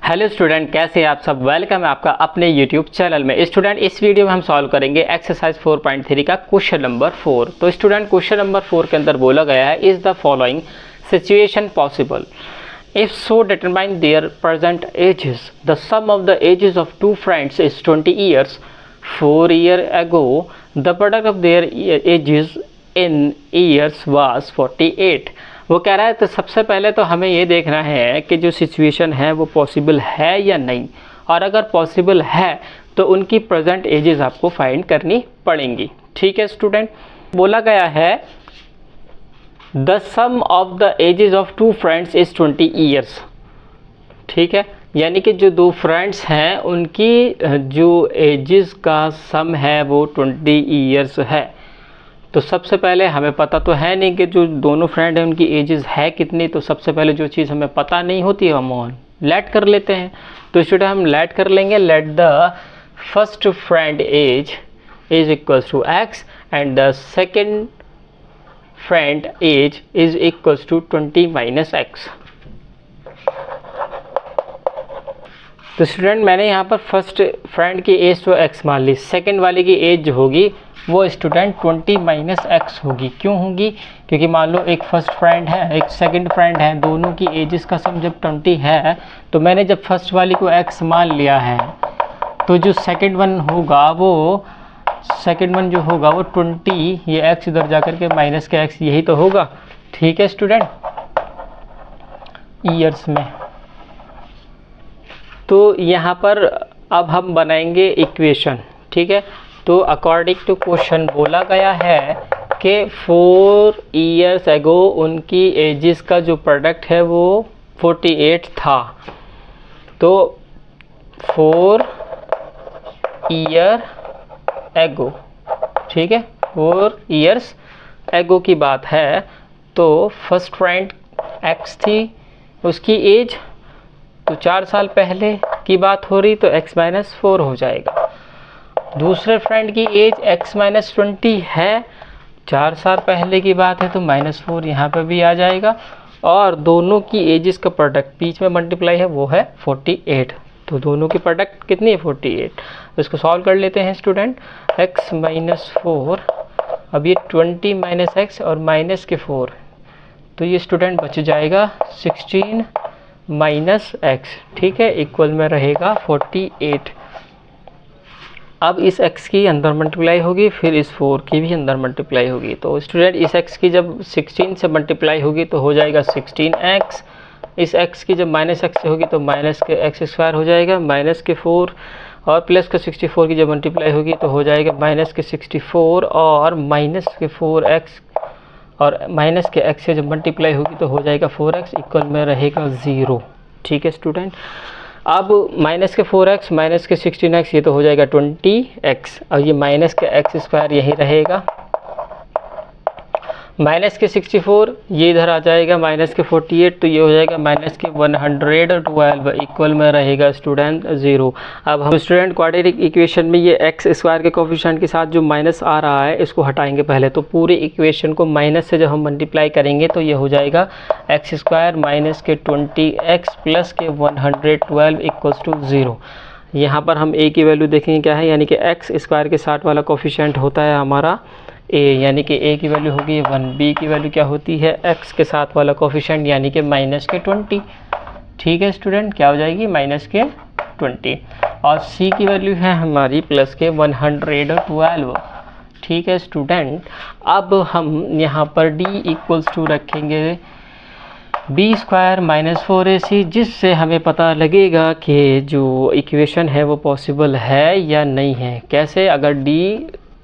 Hello student, कैसे हैं आप सब। वेलकम है आपका अपने यूट्यूब चैनल में। स्टूडेंट, इस वीडियो में हम सॉल्व करेंगे एक्सरसाइज 4.3 का क्वेश्चन नंबर 4। तो स्टूडेंट, क्वेश्चन नंबर 4 के अंदर बोला गया है, is the following situation possible if so determine their present ages. The sum of the ages of two friends is 20 years. 4 year ago the product of their ages in years was 48। वो कह रहा है तो सबसे पहले तो हमें ये देखना है कि जो सिचुएशन है वो पॉसिबल है या नहीं, और अगर पॉसिबल है तो उनकी प्रेजेंट एजेस आपको फाइंड करनी पड़ेंगी। ठीक है स्टूडेंट, बोला गया है the sum of the ages of two friends is 20 years. ठीक है, यानी कि जो दो फ्रेंड्स हैं उनकी जो एजेस का सम है वो 20 ईयर्स है। तो सबसे पहले हमें पता तो है नहीं कि जो दोनों फ्रेंड हैं उनकी एजेस है कितनी। तो सबसे पहले जो चीज़ हमें पता नहीं होती है हम लेट कर लेते हैं। तो स्टूडेंट हम लेट कर लेंगे। Let the first friend age is equals to X and the second friend age is equals to 20 minus X. तो स्टूडेंट मैंने यहाँ पर फर्स्ट फ्रेंड की एज तो एक्स मान ली, सेकेंड वाले की एज जो होगी वो स्टूडेंट 20 माइनस एक्स होगी। क्यों होगी? क्योंकि मान लो एक फर्स्ट फ्रेंड है एक सेकंड फ्रेंड है, दोनों की एजेस का सम जब 20 है तो मैंने जब फर्स्ट वाली को एक्स मान लिया है तो जो सेकंड वन होगा वो सेकंड वन जो होगा वो 20, ये एक्स इधर जा कर के माइनस के एक्स, यही तो होगा। ठीक है स्टूडेंट, ईयर्स में। तो यहाँ पर अब हम बनाएंगे इक्वेशन। ठीक है, तो अकॉर्डिंग टू क्वेश्चन बोला गया है कि 4 ईयर्स एगो उनकी एजेस का जो प्रोडक्ट है वो 48 था। तो 4 ईयर एगो, ठीक है, 4 ईयर्स एगो की बात है। तो फर्स्ट फ्रेंड एक्स थी, उसकी एज तो 4 साल पहले की बात हो रही, तो x माइनस 4 हो जाएगा। दूसरे फ्रेंड की एज x माइनस 20 है, 4 साल पहले की बात है, तो -4 यहाँ पे भी आ जाएगा। और दोनों की एजेस का प्रोडक्ट बीच में मल्टीप्लाई है वो है 48। तो दोनों की प्रोडक्ट कितनी है? 48। तो इसको सॉल्व कर लेते हैं स्टूडेंट। x माइनस 4, अब ये 20 माइनस एक्स और माइनस के 4, तो ये स्टूडेंट बच जाएगा 16 माइनस एक्स। ठीक है, इक्वल में रहेगा 48। अब इस x की अंदर मल्टीप्लाई होगी, फिर इस 4 की भी अंदर मल्टीप्लाई होगी। तो स्टूडेंट इस x की जब 16 से मल्टीप्लाई होगी तो हो जाएगा 16x। इस x की जब माइनस एक्स से होगी तो माइनस के एक्स स्क्वायर हो जाएगा, माइनस के 4 और प्लस के 64 की जब मल्टीप्लाई होगी तो हो जाएगा माइनस के 64 और माइनस के 4x, और माइनस के x से जब मल्टीप्लाई होगी तो हो जाएगा 4x, इक्वल में रहेगा 0। ठीक है स्टूडेंट, अब माइनस के 4x माइनस के 16x, ये तो हो जाएगा 20x, और ये माइनस के एक्स स्क्वायर यही रहेगा। माइनस के 64 ये इधर आ जाएगा, माइनस के 48, तो ये हो जाएगा माइनस के 112, इक्वल में रहेगा स्टूडेंट 0। अब हम स्टूडेंट क्वाड्रेटिक इक्वेशन में ये एक्स स्क्वायर के कोफिशिएंट के साथ जो माइनस आ रहा है इसको हटाएंगे पहले। तो पूरे इक्वेशन को माइनस से जब हम मल्टीप्लाई करेंगे तो ये हो जाएगा एक्स स्क्वायर माइनस के 20x प्लस के 112 इक्वल्स टू 0। यहाँ पर हम a की वैल्यू देखेंगे क्या है, यानी कि एक्स स्क्वायर के साथ वाला कोफिशिएंट होता है हमारा a, यानी कि a की वैल्यू होगी 1। b की वैल्यू क्या होती है? x के साथ वाला कोफिशिएंट यानी कि माइनस के 20। ठीक है स्टूडेंट, क्या हो जाएगी? माइनस के 20। और c की वैल्यू है हमारी प्लस के 112। ठीक है स्टूडेंट, अब हम यहाँ पर d इक्वल्स टू रखेंगे b स्क्वायर माइनस 4ac, जिससे हमें पता लगेगा कि जो इक्वेशन है वो पॉसिबल है या नहीं है। कैसे? अगर d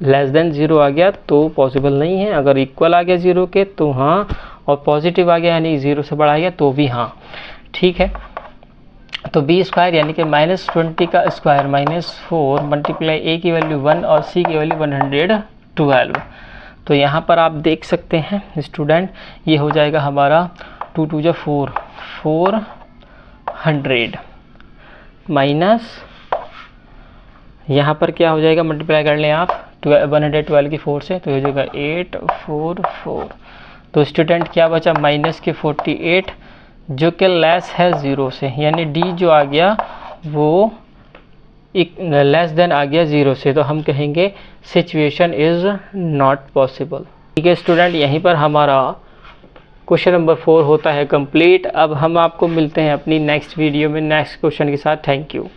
लेस देन 0 आ गया तो पॉसिबल नहीं है, अगर इक्वल आ गया 0 के तो हाँ, और पॉजिटिव आ गया यानी 0 से बड़ा आ गया तो भी हाँ। ठीक है, तो b स्क्वायर यानी कि -20 का स्क्वायर -4 मल्टीप्लाई a की वैल्यू 1 और c की वैल्यू 112। तो यहाँ पर आप देख सकते हैं स्टूडेंट, ये हो जाएगा हमारा 2 2 जा 4, 400 माइनस, यहाँ पर क्या हो जाएगा, मल्टीप्लाई कर लें आप 112 की 4 से, तो हो जाएगा 844। तो स्टूडेंट क्या बचा? माइनस के 48 जो कि लेस है 0 से, यानी डी जो आ गया वो लेस देन आ गया 0 से, तो हम कहेंगे सिचुएशन इज़ नॉट पॉसिबल। ठीक है स्टूडेंट, यहीं पर हमारा क्वेश्चन नंबर 4 होता है कंप्लीट। अब हम आपको मिलते हैं अपनी नेक्स्ट वीडियो में नेक्स्ट क्वेश्चन के साथ। Thank you.